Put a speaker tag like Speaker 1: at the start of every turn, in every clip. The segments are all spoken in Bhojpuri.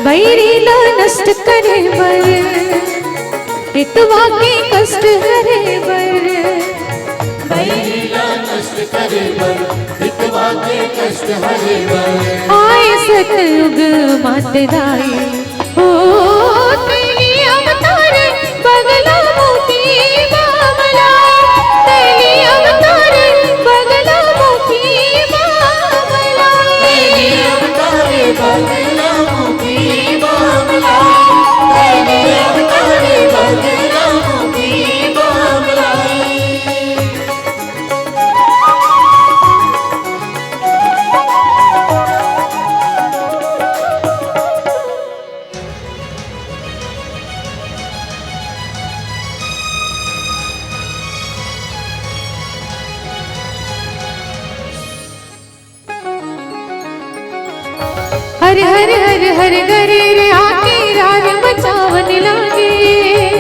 Speaker 1: बैरीला नष्ट करे बर हितवा के कष्ट हरे बर।
Speaker 2: बैरीला नष्ट करे बर हितवा के कष्ट हरे बर।
Speaker 1: आए सतयुग माते दाई ओ तेरी अवतार पगला मोती मामला। तेरी अवतार पगला मोती मामला।
Speaker 2: तेरी अवतार पगला मोती मामला। तेरी अवतार पगला मोती मामला।
Speaker 1: हर हर हर हर करे रे आके राग मचावन लागे।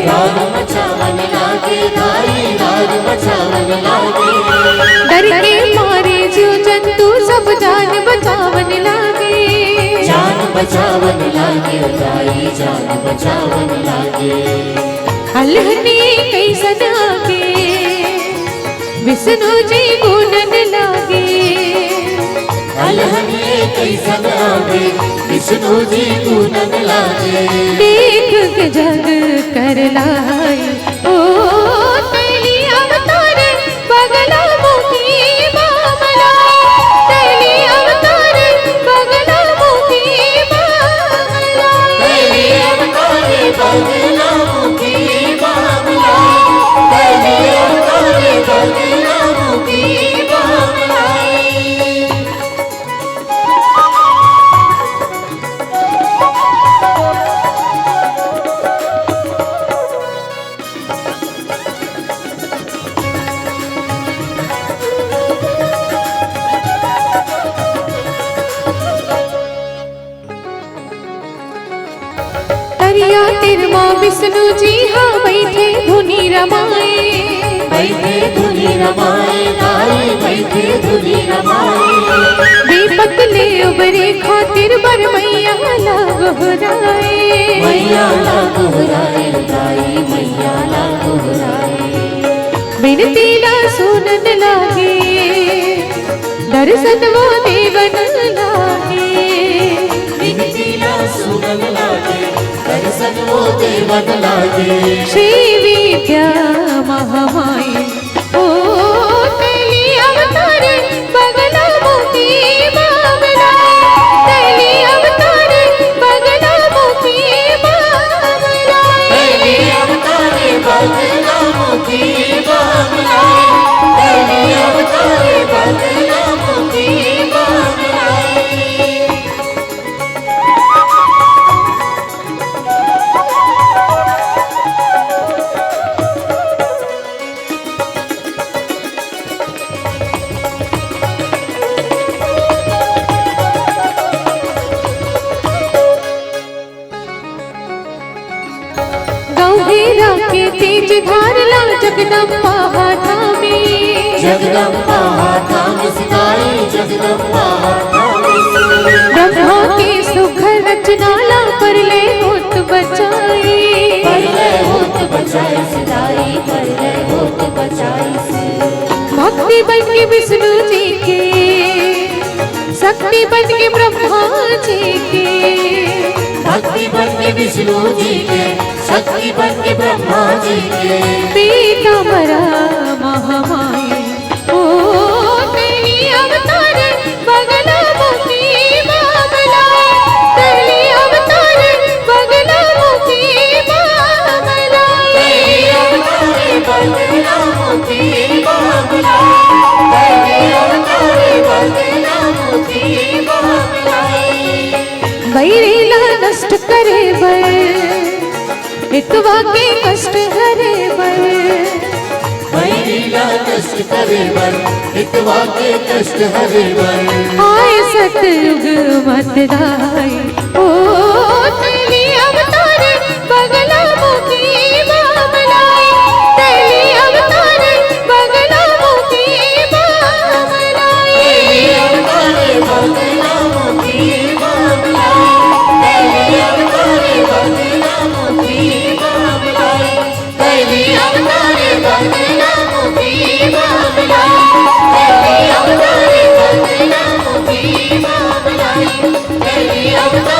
Speaker 2: राग मचावन लागे दाई राग मचावन लागे।
Speaker 1: डर के मारे जीव जंतु सब जान बचावन लागे।
Speaker 2: जान बचावन लागे दाई जान बचावन लागे।
Speaker 1: अलहनी कैसन आगे विष्णु जी गुणन लागे।
Speaker 2: अलहनी कैसन आगे विष्णु जी गुणन लागे।
Speaker 1: देख के जग कर लाई ओ तेरी अवतार पगला मोती मामला। तेरी अवतार पगला मोती मामला।
Speaker 2: तेरी अवतार पगला मोती मामला। तेरी अवतार पगला मोती मामला।
Speaker 1: तरिया तिरमा विष्णु जी हाँ बैठे धुनी रमाए।
Speaker 2: बैठे धुनी रमाए दाई बैठे धुनी रमाए।
Speaker 1: दीपक ले उबरे खातिर बर मैया लागोहराए।
Speaker 2: मैया लागोहराए दाई मैया लागोहराए।
Speaker 1: बिनती ना सुनन लागे दर्शन वो देवन लागे।
Speaker 2: बिनती ना सुनन लागे दर्शन वो देवन लागे।
Speaker 1: श्री विद्या महामाई ओ तेरी अवतार पगला मोती मामला। तेरी अवतार पगला मोती मामला।
Speaker 2: तेरी अवतार पगला मोती मामला। तेरी अवतार पगला मोती मामला।
Speaker 1: गौहेरा के तेज धार ला जगदम्बा धामे।
Speaker 2: जगदम्बा धाम सिताई जगदम्बा धाम सिताई।
Speaker 1: ब्रह्मा के सुख रचना ला पर ले होत बचाए।
Speaker 2: परले होत बचाए सिताई परले होत बचाई से।
Speaker 1: भक्ति बन के विष्णु जी के शक्ति बन के ब्रह्मा जी के।
Speaker 2: भक्ति बन के विष्णु जी के शक्ति बन के ब्रह्मा जी के।
Speaker 1: पीताम्बरा महामाई ओ तेरी अवतार पगला मोती मामला। तेरी अवतार पगला मोती मामला।
Speaker 2: तेरी अवतार पगला मोती मामला। तेरी अवतार पगला मोती मामला।
Speaker 1: बैरीला नष्ट करे बर हितवा के कष्ट हरे बर
Speaker 2: बैरीला कष्ट करे बर हितवा के कष्ट हरे बर
Speaker 1: आए सतयुग मतदाई ओ तेली अवतार बगला मुखी मामलाई तेली अवतार बगला मुखी मामलाई
Speaker 2: तेली अवतार बगला मुखी मामलाई तेली अवतार बगला मुखी मामलाई तेली अवतार बगला मुखी मामलाई तेली अवतार बगला मुखी मामलाई तेली अवतार